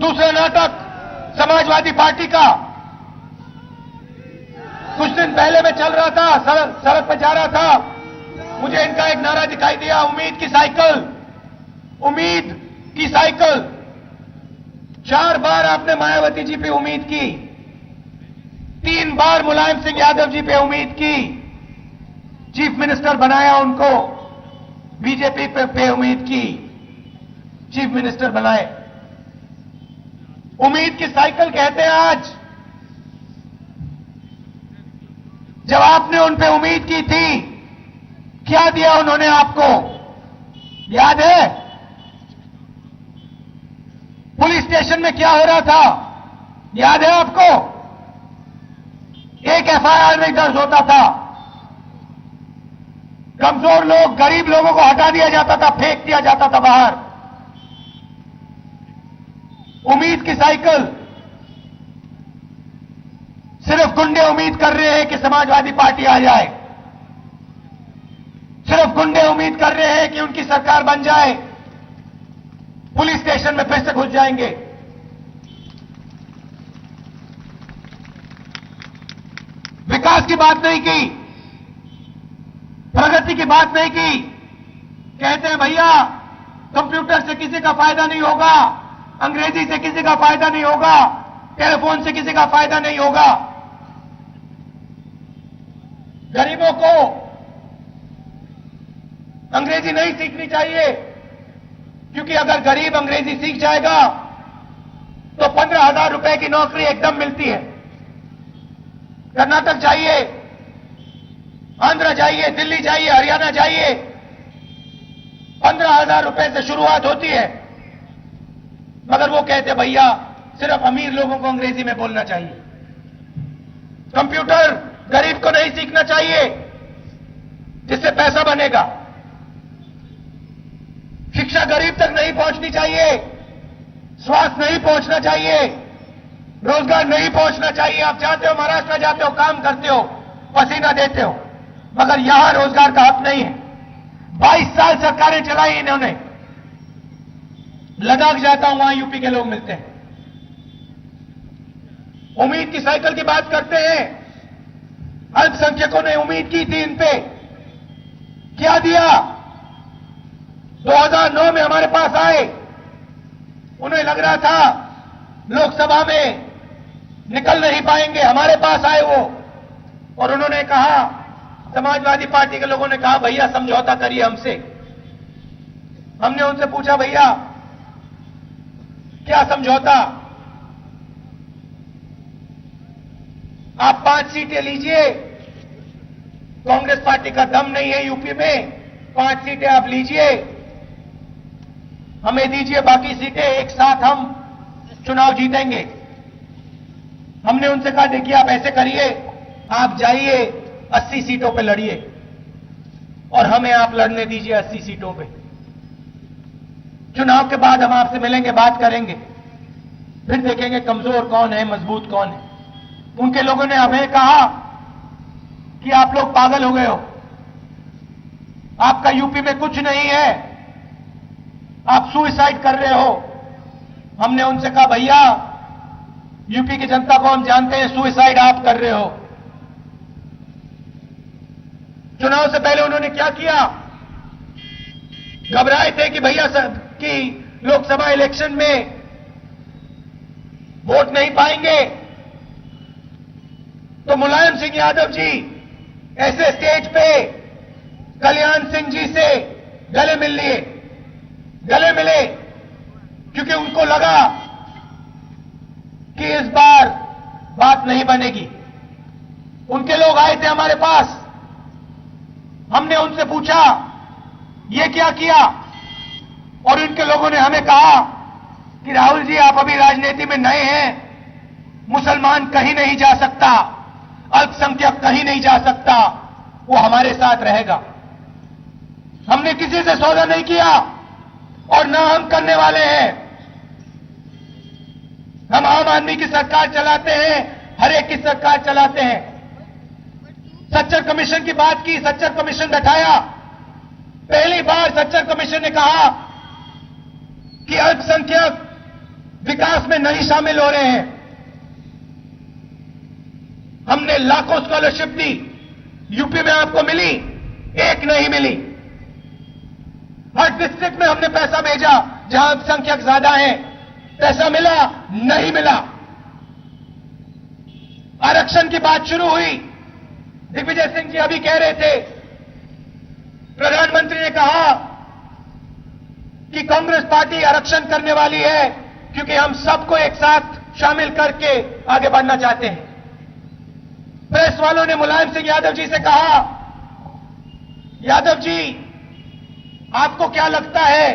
दूसरा नाटक समाजवादी पार्टी का कुछ दिन पहले मैं चल रहा था, सड़क पर जा रहा था, मुझे इनका एक नारा दिखाई दिया, उम्मीद की साइकिल, उम्मीद की साइकिल। 4 बार आपने मायावती जी पे उम्मीद की, 3 बार मुलायम सिंह यादव जी पे उम्मीद की, चीफ मिनिस्टर बनाया उनको, बीजेपी पे उम्मीद की, चीफ मिनिस्टर बनाए। उम्मीद की साइकिल कहते हैं आज। जब आपने उन पे उम्मीद की थी, क्या दिया उन्होंने आपको, याद है? पुलिस स्टेशन में क्या हो रहा था, याद है आपको? एक एफआईआर नहीं दर्ज होता था, कमजोर लोग, गरीब लोगों को हटा दिया जाता था, फेंक दिया जाता था बाहर। उम्मीद की साइकिल। सिर्फ गुंडे उम्मीद कर रहे हैं कि समाजवादी पार्टी आ जाए, सिर्फ गुंडे उम्मीद कर रहे हैं कि उनकी सरकार बन जाए, पुलिस स्टेशन में फिर से घुस जाएंगे। विकास की बात नहीं की, प्रगति की बात नहीं की। कहते हैं भैया कंप्यूटर से किसी का फायदा नहीं होगा, अंग्रेजी से किसी का फायदा नहीं होगा, टेलीफोन से किसी का फायदा नहीं होगा। गरीबों को अंग्रेजी नहीं सीखनी चाहिए, क्योंकि अगर गरीब अंग्रेजी सीख जाएगा तो 15,000 रुपए की नौकरी एकदम मिलती है। कर्नाटक जाइए, आंध्र जाइए, दिल्ली जाइए, हरियाणा जाइए, 15,000 रुपए से शुरुआत होती है। मगर वो कहते भैया सिर्फ अमीर लोगों को अंग्रेजी में बोलना चाहिए, कंप्यूटर गरीब को नहीं सीखना चाहिए, जिससे पैसा बनेगा। शिक्षा गरीब तक नहीं पहुंचनी चाहिए, स्वास्थ्य नहीं पहुंचना चाहिए, रोजगार नहीं पहुंचना चाहिए। आप जाते हो महाराष्ट्र जाते हो, काम करते हो, पसीना देते हो, मगर यहां रोजगार का हक नहीं है। 22 साल सरकारें चलाई इन्होंने। लद्दाख जाता हूं, वहां यूपी के लोग मिलते हैं। उम्मीद की साइकिल की बात करते हैं। अल्पसंख्यकों ने उम्मीद की थी इन पे, क्या दिया? 2009 में हमारे पास आए, उन्हें लग रहा था लोकसभा में निकल नहीं पाएंगे, हमारे पास आए वो, और उन्होंने कहा, समाजवादी पार्टी के लोगों ने कहा भैया समझौता करिए हमसे। हमने उनसे पूछा भैया क्या समझौता? आप 5 सीटें लीजिए, कांग्रेस पार्टी का दम नहीं है यूपी में, 5 सीटें आप लीजिए, हमें दीजिए बाकी सीटें, एक साथ हम चुनाव जीतेंगे। हमने उनसे कहा देखिए आप ऐसे करिए, आप जाइए 80 सीटों पे लड़िए और हमें आप लड़ने दीजिए 80 सीटों पे। चुनाव के बाद हम आपसे मिलेंगे, बात करेंगे, फिर देखेंगे कमजोर कौन है, मजबूत कौन है। उनके लोगों ने हमें कहा कि आप लोग पागल हो गए हो, आपका यूपी में कुछ नहीं है, आप सुसाइड कर रहे हो। हमने उनसे कहा भैया यूपी की जनता को हम जानते हैं, सुसाइड आप कर रहे हो। चुनाव से पहले उन्होंने क्या किया? घबराए थे कि भैया कि लोकसभा इलेक्शन में वोट नहीं पाएंगे, तो मुलायम सिंह यादव जी ऐसे स्टेज पे कल्याण सिंह जी से गले मिले, क्योंकि उनको लगा कि इस बार बात नहीं बनेगी। उनके लोग आए थे हमारे पास, हमने उनसे पूछा ये क्या किया, और उनके लोगों ने हमें कहा कि राहुल जी आप अभी राजनीति में नए हैं, मुसलमान कहीं नहीं जा सकता, अल्पसंख्यक कहीं नहीं जा सकता, वो हमारे साथ रहेगा। हमने किसी से सौदा नहीं किया और ना हम करने वाले हैं। हम आम आदमी की सरकार चलाते हैं, हर एक की सरकार चलाते हैं। सच्चर कमीशन की बात की, सच्चर कमीशन बैठाया, पहली बार सच्चर कमीशन ने कहा कि अल्पसंख्यक विकास में नहीं शामिल हो रहे हैं। हमने लाखों स्कॉलरशिप दी, यूपी में आपको मिली, एक नहीं मिली। हर डिस्ट्रिक्ट में हमने पैसा भेजा, जहां अल्पसंख्यक ज्यादा है, पैसा मिला, नहीं मिला। आरक्षण की बात शुरू हुई, दिग्विजय सिंह जी अभी कह रहे थे, प्रधानमंत्री ने कहा कि कांग्रेस पार्टी आरक्षण करने वाली है क्योंकि हम सबको एक साथ शामिल करके आगे बढ़ना चाहते हैं। प्रेस वालों ने मुलायम सिंह यादव जी से कहा, यादव जी आपको क्या लगता है,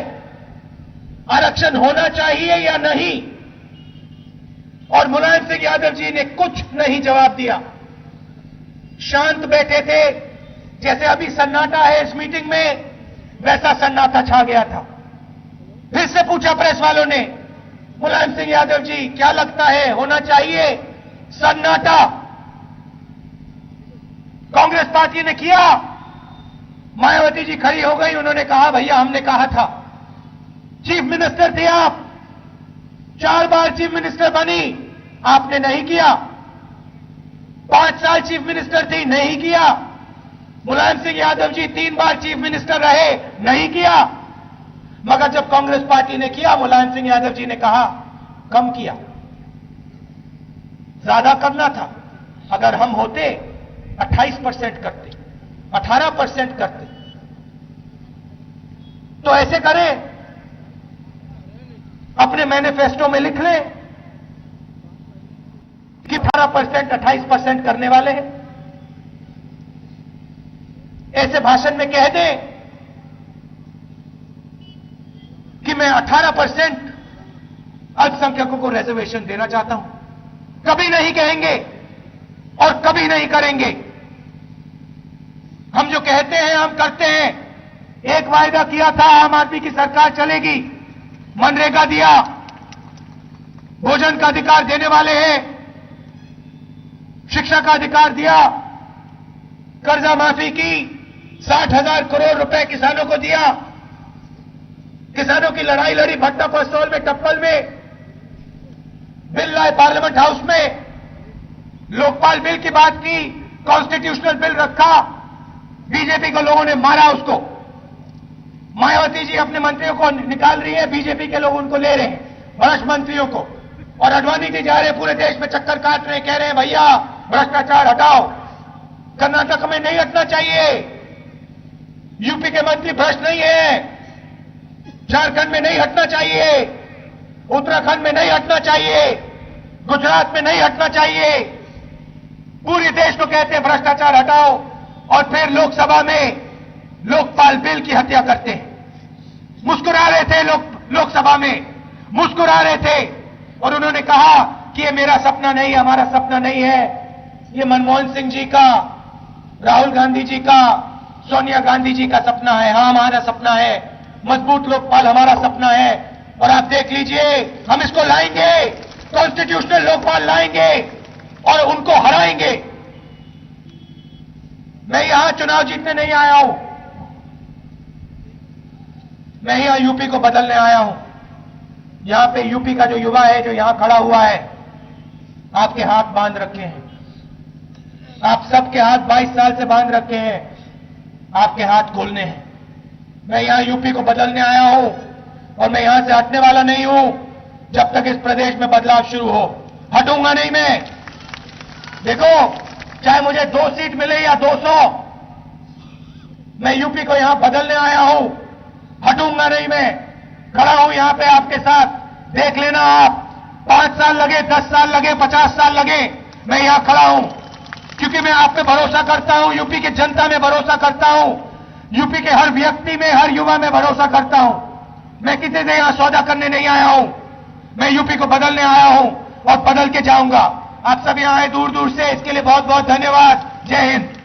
आरक्षण होना चाहिए या नहीं? और मुलायम सिंह यादव जी ने कुछ नहीं जवाब दिया, शांत बैठे थे। जैसे अभी सन्नाटा है इस मीटिंग में, वैसा सन्नाटा छा गया था। फिर से पूछा प्रेस वालों ने, मुलायम सिंह यादव जी क्या लगता है, होना चाहिए? सन्नाटा। कांग्रेस पार्टी ने किया, मायावती जी खड़ी हो गई, उन्होंने कहा भैया हमने कहा था। चीफ मिनिस्टर थे आप, 4 बार चीफ मिनिस्टर बनी, आपने नहीं किया। 5 साल चीफ मिनिस्टर थी, नहीं किया। मुलायम सिंह यादव जी 3 बार चीफ मिनिस्टर रहे, नहीं किया। मगर जब कांग्रेस पार्टी ने किया, मुलायम सिंह यादव जी ने कहा कम किया, ज्यादा करना था। अगर हम होते 28% करते, 18% करते। तो ऐसे करें, अपने मैनिफेस्टो में लिख लें कि 18%, 28% करने वाले हैं। ऐसे भाषण में कह दें कि मैं 18% अल्पसंख्यकों को रिजर्वेशन देना चाहता हूं। कभी नहीं कहेंगे और कभी नहीं करेंगे। हम जो कहते हैं हम करते हैं। एक वायदा किया था, आम आदमी की सरकार चलेगी, मनरेगा दिया, भोजन का अधिकार देने वाले हैं, शिक्षा का अधिकार दिया, कर्जा माफी की, 60,000 करोड़ रुपए किसानों को दिया, किसानों की लड़ाई लड़ी भट्टा पस्तौल में, टप्पल में, बिल लाए पार्लियामेंट हाउस में, लोकपाल बिल की बात की, कॉन्स्टिट्यूशनल बिल रखा, बीजेपी को लोगों ने मारा उसको। मायावती जी अपने मंत्रियों को निकाल रही है, बीजेपी के लोग उनको ले रहे हैं, भ्रष्ट मंत्रियों को। और अडवाणी जी जा रहे हैं पूरे देश में चक्कर काट रहे हैं, कह रहे हैं भैया भ्रष्टाचार हटाओ। कर्नाटक में नहीं हटना चाहिए, यूपी के मंत्री भ्रष्ट नहीं है, झारखंड में नहीं हटना चाहिए, उत्तराखंड में नहीं हटना चाहिए, गुजरात में नहीं हटना चाहिए। पूरे देश को कहते हैं भ्रष्टाचार हटाओ, और फिर लोकसभा में लोकपाल बिल की हत्या करते हैं। मुस्कुरा रहे थे लोकसभा में, मुस्कुरा रहे थे, और उन्होंने कहा कि ये मेरा सपना नहीं है, हमारा सपना नहीं है, ये मनमोहन सिंह जी का, राहुल गांधी जी का, सोनिया गांधी जी का सपना है। हाँ, हमारा सपना है, मजबूत लोकपाल हमारा सपना है। और आप देख लीजिए, हम इसको लाएंगे, कॉन्स्टिट्यूशनल लोकपाल लाएंगे और उनको हराएंगे। मैं यहां चुनाव जीतने नहीं आया हूं, मैं यहां यूपी को बदलने आया हूं। यहां पे यूपी का जो युवा है, जो यहां खड़ा हुआ है, आपके हाथ बांध रखे हैं, आप सबके हाथ 22 साल से बांध रखे हैं, आपके हाथ खोलने हैं। मैं यहां यूपी को बदलने आया हूं और मैं यहां से हटने वाला नहीं हूं जब तक इस प्रदेश में बदलाव शुरू हो। हटूंगा नहीं मैं। देखो, चाहे मुझे 2 सीट मिले या 200, मैं यूपी को यहां बदलने आया हूं, हटूंगा नहीं मैं। खड़ा हूं यहां पे आपके साथ, देख लेना आप, 5 साल लगे, 10 साल लगे, 50 साल लगे, मैं यहां खड़ा हूं, क्योंकि मैं आप पे भरोसा करता हूं, यूपी की जनता में भरोसा करता हूं, यूपी के हर व्यक्ति में, हर युवा में भरोसा करता हूं। मैं किसी से यहां सौदा करने नहीं आया हूं, मैं यूपी को बदलने आया हूं और बदल के जाऊंगा। आप सब यहां आए दूर दूर से, इसके लिए बहुत बहुत धन्यवाद। जय हिंद।